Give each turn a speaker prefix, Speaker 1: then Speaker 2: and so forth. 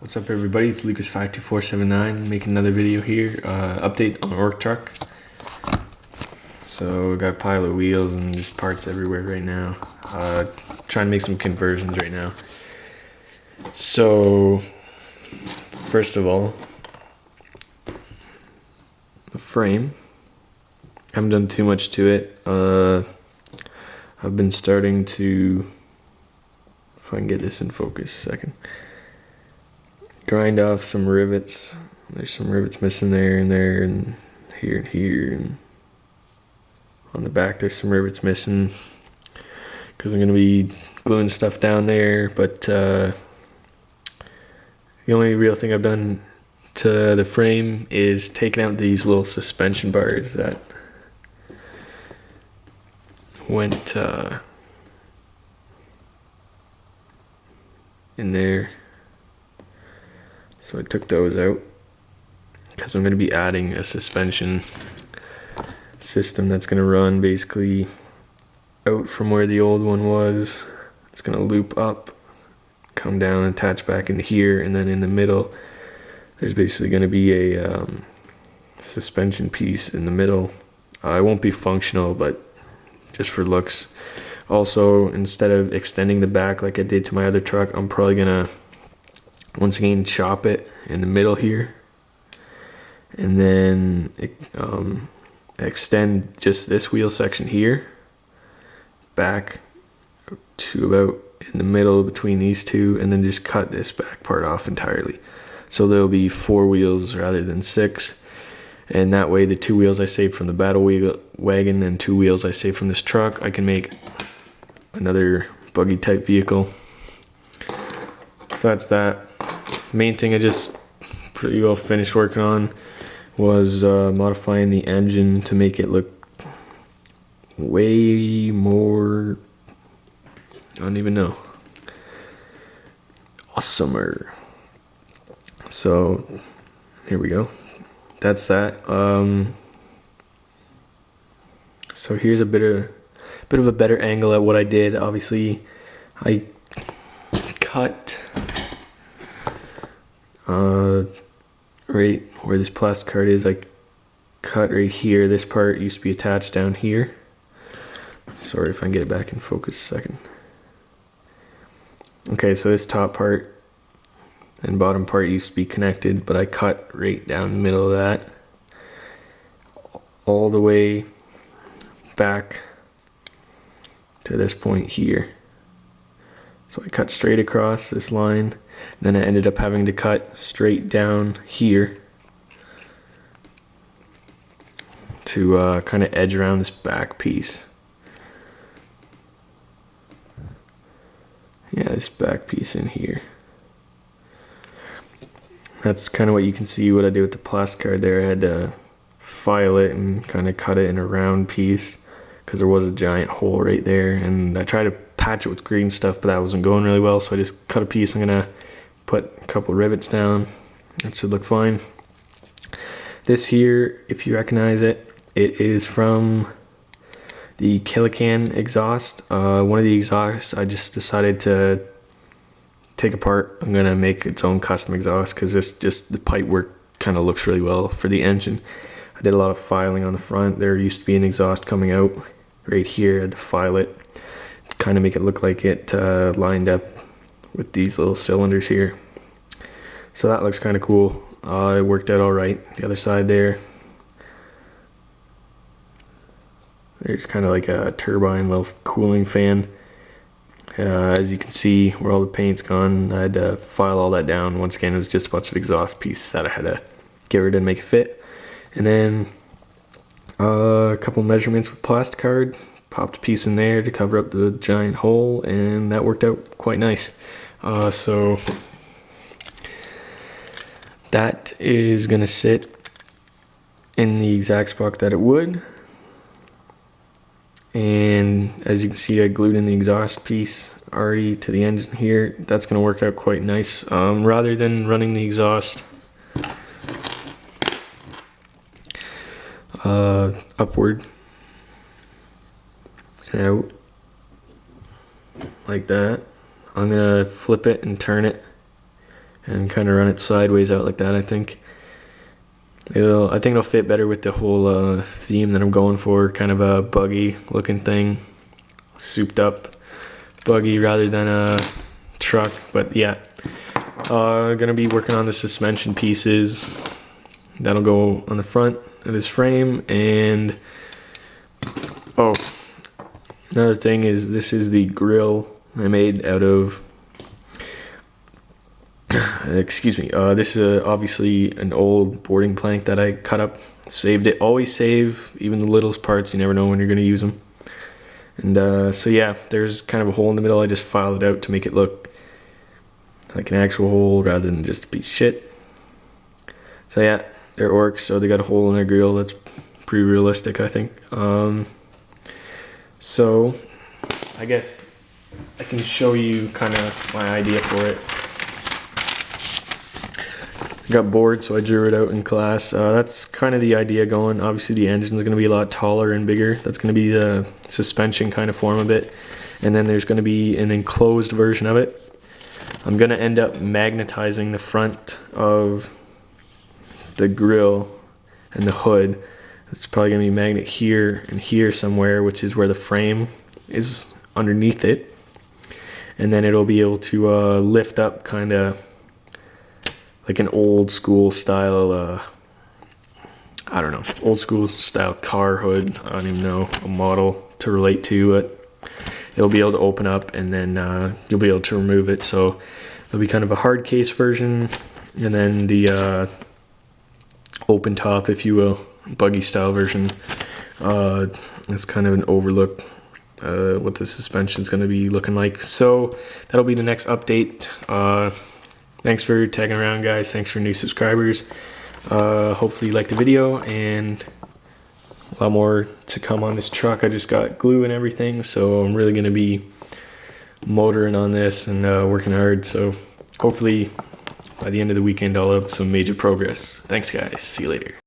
Speaker 1: What's up everybody, it's Lucas52479 making another video here, update on Ork Trukk. So we got a pile of wheels and just parts everywhere right now. Trying to make some conversions right now. So first of all, the frame. I haven't done too much to it. I've been starting to, if I can get this in focus a second, grind off some rivets. There's some rivets missing there and there and here and on the back there's some rivets missing because I'm going to be gluing stuff down there, but the only real thing I've done to the frame is taking out these little suspension bars that went in there. So I took those out because I'm going to be adding a suspension system that's going to run basically out from where the old one was. It's going to loop up, come down, attach back into here, and then in the middle there's basically going to be a suspension piece in the middle. It won't be functional, but just for looks. Also, instead of extending the back like I did to my other truck, I'm probably going to once again chop it in the middle here and then extend just this wheel section here back to about in the middle between these two, and then just cut this back part off entirely, so there'll be 4 wheels rather than 6, and that way the 2 wheels I saved from the battle wagon and 2 wheels I saved from this truck, I can make another buggy type vehicle. So that's that. Main thing I just pretty well finished working on was modifying the engine to make it look way more, I don't even know, awesomer. So here we go. That's that. So here's a bit of a better angle at what I did. Obviously I cut right where this plastic card is. I cut right here. This part used to be attached down here. Sorry if I can get it back in focus a second. Okay, so this top part and bottom part used to be connected, but I cut right down the middle of that all the way back to this point here. So I cut straight across this line, then I ended up having to cut straight down here to kind of edge around this back piece. Yeah, this back piece in here. That's kind of what you can see what I did with the plastic card there. I had to file it and kind of cut it in a round piece because there was a giant hole right there, and I tried to patch it with green stuff, but that wasn't going really well, so I just cut a piece. I'm gonna put a couple rivets down. That should look fine. This here, if you recognize it, it is from the Killican exhaust. One of the exhausts I just decided to take apart. I'm gonna make its own custom exhaust because this just the pipe work kind of looks really well for the engine. I did a lot of filing on the front. There used to be an exhaust coming out right here. I had to file it, kind of make it look like it lined up with these little cylinders here. So that looks kind of cool. It worked out all right. The other side there, there's kind of like a turbine, little cooling fan. As you can see where all the paint's gone, I had to file all that down. Once again, it was just a bunch of exhaust pieces that I had to get rid of and make it fit. And then a couple measurements with plastic card, popped a piece in there to cover up the giant hole, and that worked out quite nice. So that is gonna sit in the exact spot that it would. And as you can see, I glued in the exhaust piece already to the engine here. That's gonna work out quite nice. Rather than running the exhaust upward and out like that, I'm gonna flip it and turn it and kind of run it sideways out like that. I think it'll fit better with the whole theme that I'm going for, kind of a buggy looking thing, souped up buggy rather than a truck. But yeah, gonna be working on the suspension pieces that'll go on the front of this frame. And oh, another thing is, this is the grill I made out of excuse me, this is obviously an old boarding plank that I cut up, saved it. Always save even the littlest parts, you never know when you're going to use them. And so yeah, there's kind of a hole in the middle. I just filed it out to make it look like an actual hole rather than just a piece of shit. So yeah, they're orcs, so they got a hole in their grill. That's pretty realistic, I think. So I guess I can show you kind of my idea for it. Got bored, so I drew it out in class. That's kind of the idea going. Obviously the engine's going to be a lot taller and bigger. That's going to be the suspension kind of form of it. And then there's going to be an enclosed version of it. I'm going to end up magnetizing the front of the grill and the hood. It's probably going to be magnet here and here somewhere, which is where the frame is underneath it. And then it'll be able to lift up kind of like an old school style, I don't know, old school style car hood. I don't even know a model to relate to, but it'll be able to open up, and then you'll be able to remove it. So it'll be kind of a hard case version, and then the open top, if you will, buggy style version. It's kind of an overlook what the suspension is going to be looking like. So that'll be the next update. Thanks for tagging around, guys. Thanks for new subscribers. Hopefully you liked the video, and a lot more to come on this truck. I just got glue and everything, so I'm really gonna be motoring on this and working hard. So hopefully by the end of the weekend I'll have some major progress. Thanks, guys. See you later.